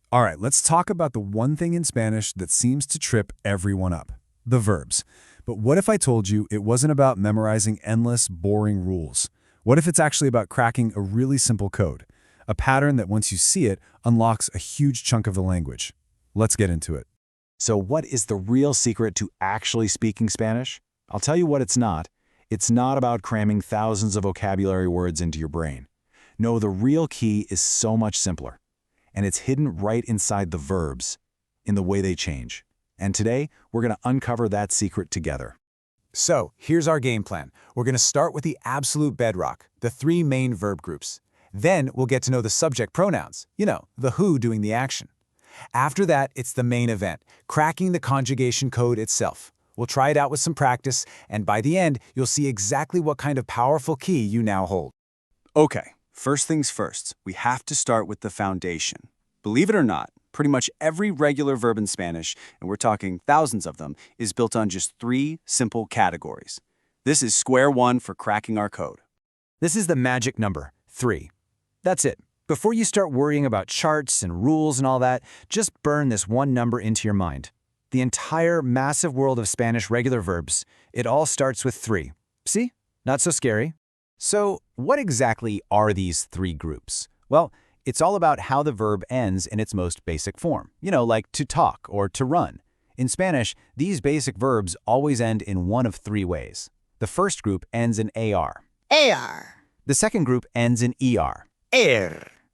All right, let's talk about the one thing in Spanish that seems to trip everyone up, the verbs. But what if I told you it wasn't about memorizing endless, boring rules? What if it's actually about cracking a really simple code? A pattern that once you see it, unlocks a huge chunk of the language. Let's get into it. So what is the real secret to actually speaking Spanish? I'll tell you what it's not. It's not about cramming thousands of vocabulary words into your brain. No, the real key is so much simpler. And it's hidden right inside the verbs, in the way they change. And today, we're going to uncover that secret together. So, here's our game plan. We're going to start with the absolute bedrock, the three main verb groups. Then we'll get to know the subject pronouns, the who doing the action. After that, it's the main event, cracking the conjugation code itself. We'll try it out with some practice, and by the end, you'll see exactly what kind of powerful key you now hold. Okay, first things first, we have to start with the foundation. Believe it or not, pretty much every regular verb in Spanish, and we're talking thousands of them, is built on just three simple categories. This is square one for cracking our code. This is the magic number, 3. That's it. Before you start worrying about charts and rules and all that, just burn this one number into your mind. The entire massive world of Spanish regular verbs, it all starts with 3. See? Not so scary. So, what exactly are these three groups? Well, it's all about how the verb ends in its most basic form. Like to talk or to run. In Spanish, these basic verbs always end in one of 3 ways. The first group ends in AR. AR. The second group ends in ER.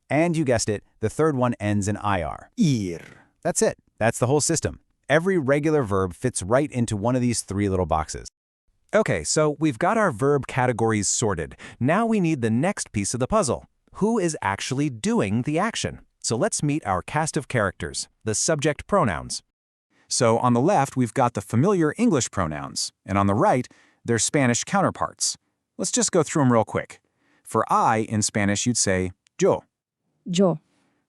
And you guessed it, the third one ends in IR. Ir. That's it. That's the whole system. Every regular verb fits right into one of these 3 little boxes. Okay, so we've got our verb categories sorted. Now we need the next piece of the puzzle. Who is actually doing the action? So let's meet our cast of characters, the subject pronouns. So on the left, we've got the familiar English pronouns, and on the right, their Spanish counterparts. Let's just go through them real quick. For I in Spanish, you'd say yo. Yo,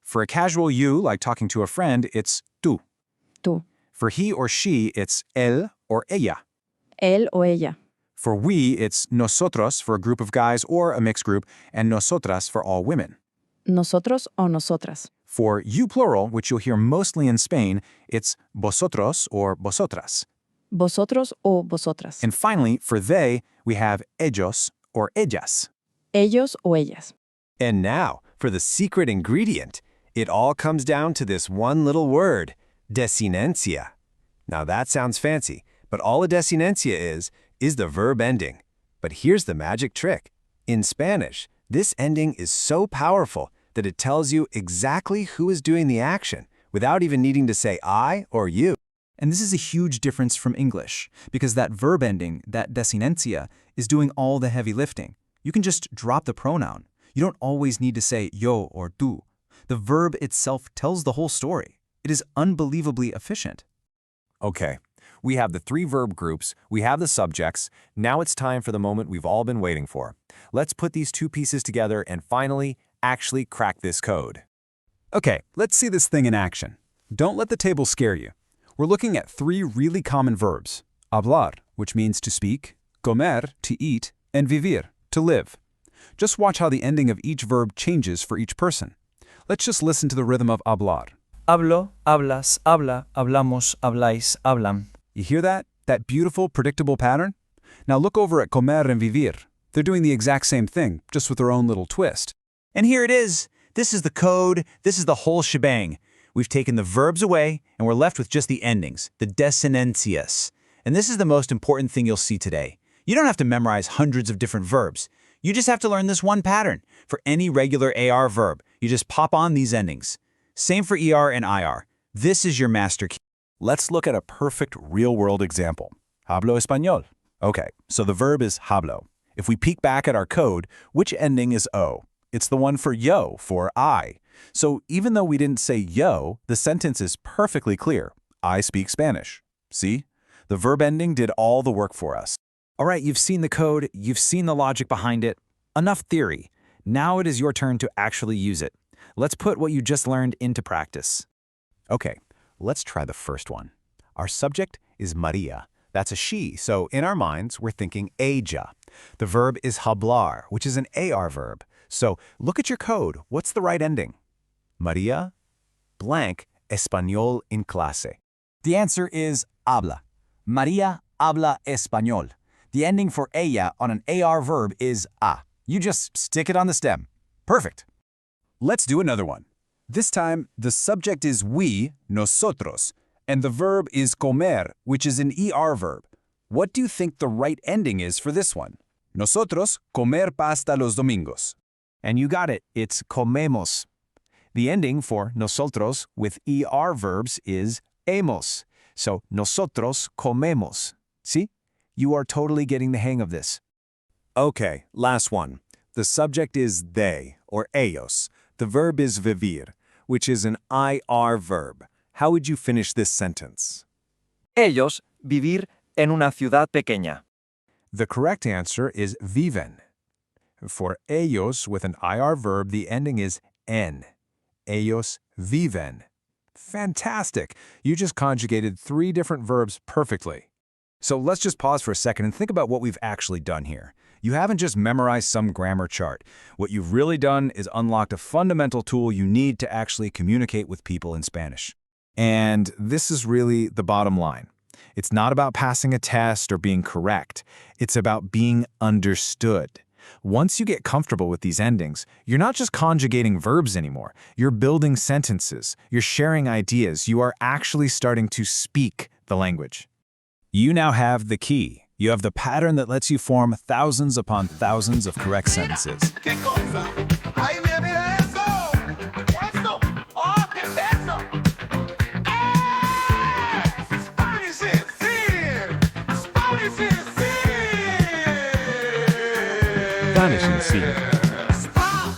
For a casual you, like talking to a friend, it's tú. tú, For he or she, it's él or ella. él o ella. For we, it's nosotros for a group of guys or a mixed group, and nosotras for all women. Nosotros o nosotras. For you plural, which you'll hear mostly in Spain, it's vosotros or vosotras. Vosotros o vosotras. And finally, for they, we have ellos or ellas. Ellos o ellas. And now, for the secret ingredient. It all comes down to this one little word, desinencia. Now that sounds fancy, but all a desinencia is the verb ending. But here's the magic trick. In Spanish, this ending is so powerful that it tells you exactly who is doing the action without even needing to say I or you. And this is a huge difference from English, because that verb ending, that desinencia, is doing all the heavy lifting. You can just drop the pronoun. You don't always need to say yo or tú. The verb itself tells the whole story. It is unbelievably efficient. Okay, we have the 3 verb groups, we have the subjects. Now it's time for the moment we've all been waiting for. Let's put these 2 pieces together and finally actually crack this code. Okay, let's see this thing in action. Don't let the table scare you. We're looking at 3 really common verbs. Hablar, which means to speak, comer, to eat, and vivir, to live. Just watch how the ending of each verb changes for each person. Let's just listen to the rhythm of hablar. Hablo, hablas, habla, hablamos, habláis, hablan. You hear that? That beautiful, predictable pattern? Now look over at comer and vivir. They're doing the exact same thing, just with their own little twist. And here it is. This is the code. This is the whole shebang. We've taken the verbs away, and we're left with just the endings, the desinencias. And this is the most important thing you'll see today. You don't have to memorize hundreds of different verbs. You just have to learn this one pattern. For any regular AR verb, you just pop on these endings. Same for ER and IR. This is your master key. Let's look at a perfect real-world example. Hablo español. Okay, so the verb is hablo. If we peek back at our code, which ending is O? It's the one for yo, for I. So even though we didn't say yo, the sentence is perfectly clear. I speak Spanish. See? The verb ending did all the work for us. All right, you've seen the code, you've seen the logic behind it. Enough theory. Now it is your turn to actually use it. Let's put what you just learned into practice. Okay, let's try the first one. Our subject is Maria. That's a she, so in our minds, we're thinking ella. The verb is hablar, which is an AR verb. So look at your code. What's the right ending? Maria blank español en clase. The answer is habla. María habla español. The ending for ella on an AR verb is a. You just stick it on the stem. Perfect. Let's do another one. This time, the subject is we, nosotros, and the verb is comer, which is an ER verb. What do you think the right ending is for this one? Nosotros comer pasta los domingos. And you got it, it's comemos. The ending for nosotros with ER verbs is hemos. So, nosotros comemos. See? You are totally getting the hang of this. Okay, last one. The subject is they, or ellos. The verb is vivir, which is an IR verb. How would you finish this sentence? Ellos vivir en una ciudad pequeña. The correct answer is viven. For ellos with an IR verb, the ending is en. Ellos viven. Fantastic! You just conjugated 3 different verbs perfectly. So let's just pause for a second and think about what we've actually done here. You haven't just memorized some grammar chart. What you've really done is unlocked a fundamental tool you need to actually communicate with people in Spanish. And this is really the bottom line. It's not about passing a test or being correct. It's about being understood. Once you get comfortable with these endings, you're not just conjugating verbs anymore. You're building sentences. You're sharing ideas. You are actually starting to speak the language. You now have the key. You have the pattern that lets you form thousands upon thousands of correct sentences.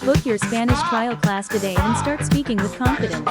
Book your Spanish trial class today and start speaking with confidence.